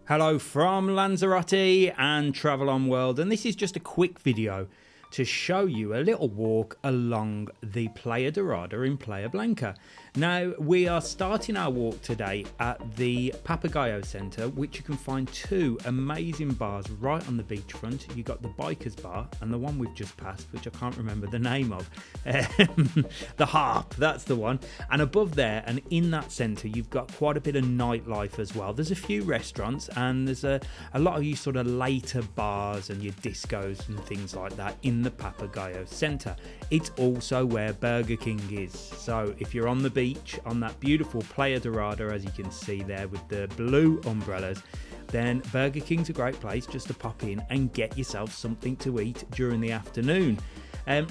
Hello from Lanzarote and TravelON World, and this is just a quick video to show you a little walk along the Playa Dorada in Playa Blanca. Now, we are starting our walk today at the Papagayo Center, which you can find two amazing bars right on the beachfront. You got the Bikers Bar and the one we've just passed, which I can't remember the name of. The Harp, that's the one. And above there and in that center, you've got quite a bit of nightlife as well. There's a few restaurants and there's a lot of you sort of later bars and your discos and things like that in the Papagayo Center. It's also where Burger King is. So if you're on the beach on that beautiful Playa Dorada, as you can see there with the blue umbrellas, then Burger King's a great place just to pop in and get yourself something to eat during the afternoon.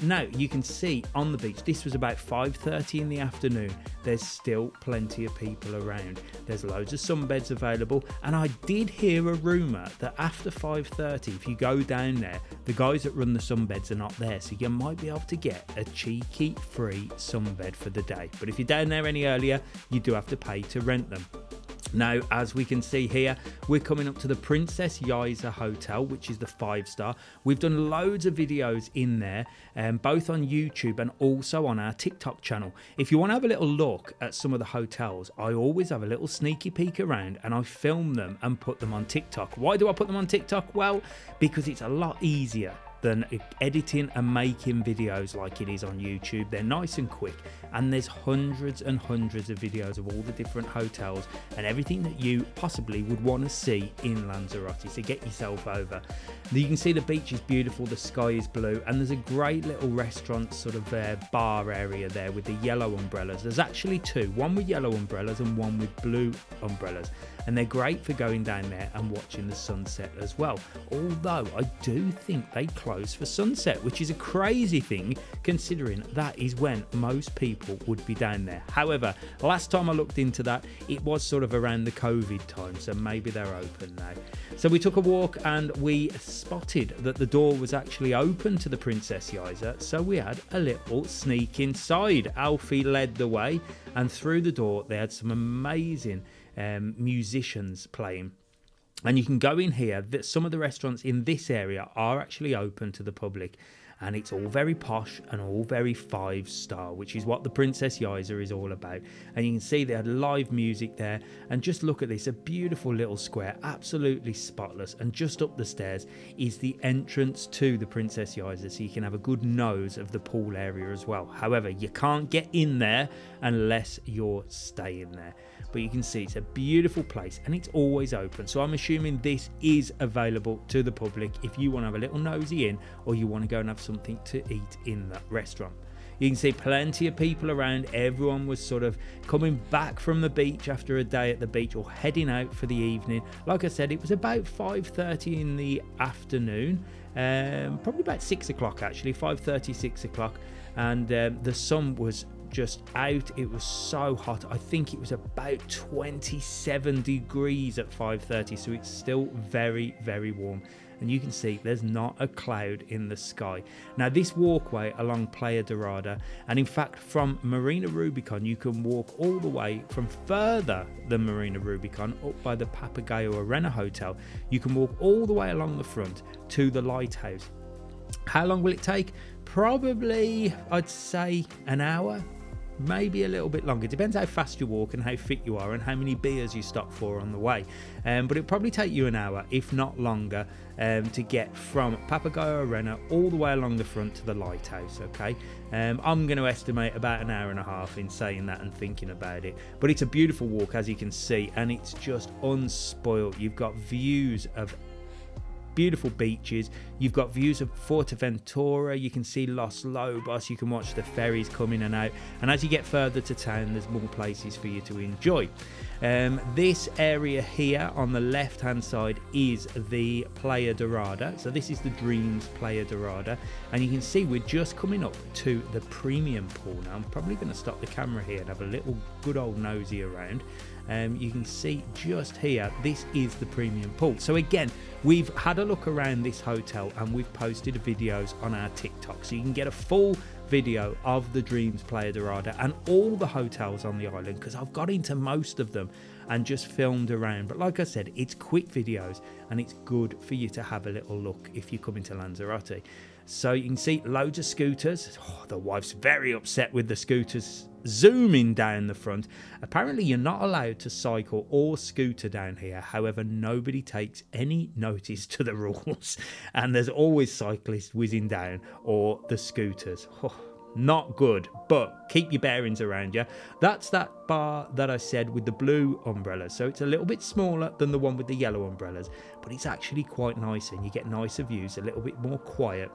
Now you can see on the beach, this was about 5:30 in the afternoon. There's still plenty of people around. There's loads of sunbeds available, and I did hear a rumour that after 5:30, if you go down there, the guys that run the sunbeds are not there, so you might be able to get a cheeky free sunbed for the day. But if you're down there any earlier, you do have to pay to rent them. Now, as we can see here, we're coming up to the Princess Yaiza Hotel, which is the 5-star. We've done loads of videos in there, both on YouTube and also on our TikTok channel. If you want to have a little look at some of the hotels, I always have a little sneaky peek around and I film them and put them on TikTok. Why do I put them on TikTok? Well, because it's a lot easier than editing and making videos like it is on YouTube. They're nice and quick, and there's hundreds and hundreds of videos of all the different hotels and everything that you possibly would want to see in Lanzarote, so get yourself over. You can see the beach is beautiful, the sky is blue, and there's a great little restaurant sort of bar area there with the yellow umbrellas. There's actually two, one with yellow umbrellas and one with blue umbrellas, and they're great for going down there and watching the sunset as well. Although I do think they close for sunset, which is a crazy thing considering that is when most people would be down there. However, last time I looked into that, it was sort of around the COVID time, so maybe they're open now. So we took a walk and we spotted that the door was actually open to the Princess Yaiza, so we had a little sneak inside. Alfie led the way, and through the door they had some amazing musicians playing. And you can go in here. Some of the restaurants in this area are actually open to the public, and it's all very posh and all very 5-star, which is what the Princess Yaiza is all about. And you can see they had live music there, and just look at this, a beautiful little square, absolutely spotless, and just up the stairs is the entrance to the Princess Yaiza, so you can have a good nose of the pool area as well. However, you can't get in there unless you're staying there. But you can see it's a beautiful place and it's always open, so I'm assuming this is available to the public if you want to have a little nosy in, or you want to go and have something to eat in that restaurant. You can see plenty of people around. Everyone was sort of coming back from the beach after a day at the beach or heading out for the evening. Like I said, it was about 5:30 in the afternoon, probably about 6 o'clock actually, 5:30, 6 o'clock, and the sun was just out. It was so hot. I think it was about 27 degrees at 5:30, so it's still very, very warm. And you can see there's not a cloud in the sky. Now, this walkway along Playa Dorada, and in fact from Marina Rubicon, you can walk all the way from further than Marina Rubicon up by the Papagayo Arena Hotel. You can walk all the way along the front to the lighthouse. How long will it take? Probably, I'd say an hour, maybe a little bit longer. Depends how fast you walk and how fit you are and how many beers you stop for on the way. But it'll probably take you an hour, if not longer, to get from Papagayo Arena all the way along the front to the lighthouse, okay? I'm going to estimate about an hour and a half in saying that and thinking about it. But it's a beautiful walk, as you can see, and it's just unspoiled. You've got views of beautiful beaches, you've got views of Fuerteventura, you can see Los Lobos, you can watch the ferries come in and out, and as you get further to town there's more places for you to enjoy. This area here on the left hand side is the Playa Dorada, so this is the Dreams Playa Dorada, and you can see we're just coming up to the premium pool. Now I'm probably going to stop the camera here and have a little good old nosy around. You can see just here, this is the premium pool. So again, we've had a look around this hotel and we've posted videos on our TikTok, so you can get a full video of the Dreams Playa Dorada and all the hotels on the island, because I've got into most of them and just filmed around. But like I said, it's quick videos and it's good for you to have a little look if you come into Lanzarote. So you can see loads of scooters. The wife's very upset with the scooters zooming down the front. Apparently you're not allowed to cycle or scooter down here. However, nobody takes any notice to the rules, and there's always cyclists whizzing down, or the scooters. Not good, but keep your bearings around you. That's that bar that I said with the blue umbrellas. So it's a little bit smaller than the one with the yellow umbrellas, but it's actually quite nice, and you get nicer views, a little bit more quiet.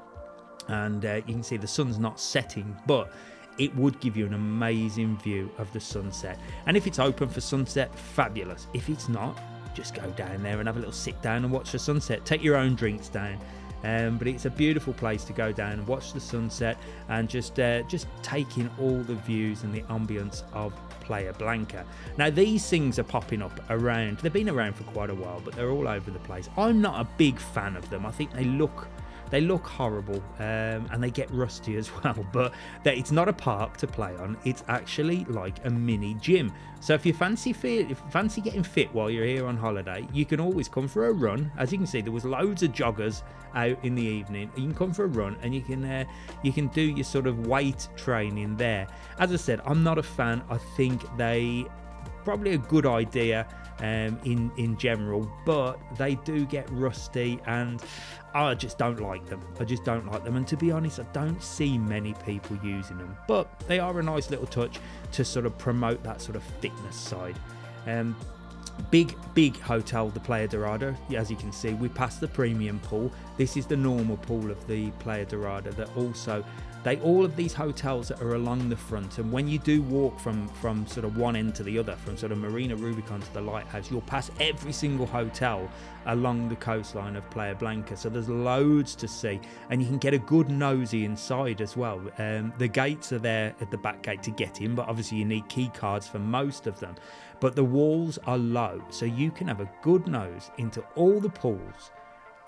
And you can see the sun's not setting, but it would give you an amazing view of the sunset. And if it's open for sunset, fabulous. If it's not, just go down there and have a little sit down and watch the sunset. Take your own drinks down. But it's a beautiful place to go down and watch the sunset, and just taking all the views and the ambience of Playa Blanca. Now these things are popping up around. They've been around for quite a while, but they're all over the place. I'm not a big fan of them. I think they look horrible, and they get rusty as well, but it's not a park to play on. It's actually like a mini gym. So if you fancy getting fit while you're here on holiday, you can always come for a run. As you can see, there was loads of joggers out in the evening. You can come for a run, and you can do your sort of weight training there. As I said, I'm not a fan. I think they probably a good idea in general, but they do get rusty, and I just don't like them. And to be honest, I don't see many people using them, but they are a nice little touch to sort of promote that sort of fitness side. Big hotel, the Playa Dorada. As you can see, we passed the premium pool. This is the normal pool of the Playa Dorada. All of these hotels that are along the front, and when you do walk from sort of one end to the other, from sort of Marina Rubicon to the lighthouse, you'll pass every single hotel along the coastline of Playa Blanca. So there's loads to see, and you can get a good nosy inside as well. The gates are there at the back gate to get in, but obviously you need key cards for most of them. But the walls are low, so you can have a good nose into all the pools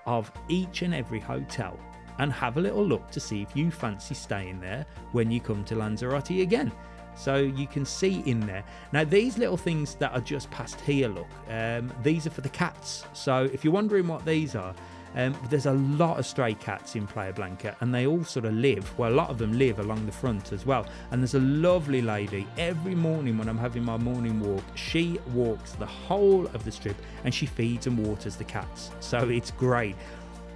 of each and every hotel, and have a little look to see if you fancy staying there when you come to Lanzarote again. So you can see in there. Now these little things that are just past here, look, these are for the cats. So if you're wondering what these are, there's a lot of stray cats in Playa Blanca, and they all sort of live, well, a lot of them live along the front as well. And there's a lovely lady, every morning when I'm having my morning walk, she walks the whole of the strip and she feeds and waters the cats. So it's great.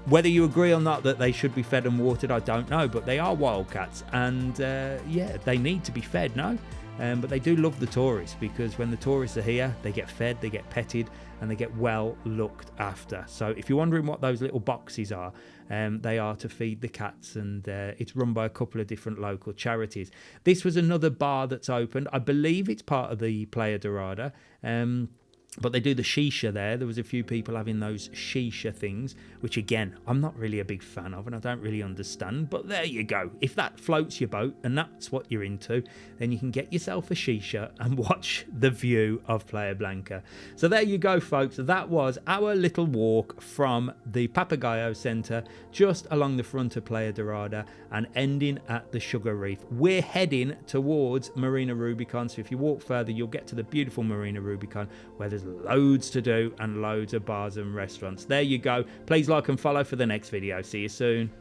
Whether you agree or not that they should be fed and watered, I don't know, but they are wild cats, and yeah, they need to be fed, no? But they do love the tourists, because when the tourists are here, they get fed, they get petted, and they get well looked after. So if you're wondering what those little boxes are, they are to feed the cats, and it's run by a couple of different local charities. This was another bar that's opened. I believe it's part of the Playa Dorada. But they do the shisha there. There was a few people having those shisha things, which again, I'm not really a big fan of, and I don't really understand. But there you go. If that floats your boat and that's what you're into, then you can get yourself a shisha and watch the view of Playa Blanca. So there you go, folks. That was our little walk from the Papagayo Center just along the front of Playa Dorada and ending at the Sugar Reef. We're heading towards Marina Rubicon. So if you walk further, you'll get to the beautiful Marina Rubicon, where there's loads to do and loads of bars and restaurants. There you go. Please like and follow for the next video. See you soon.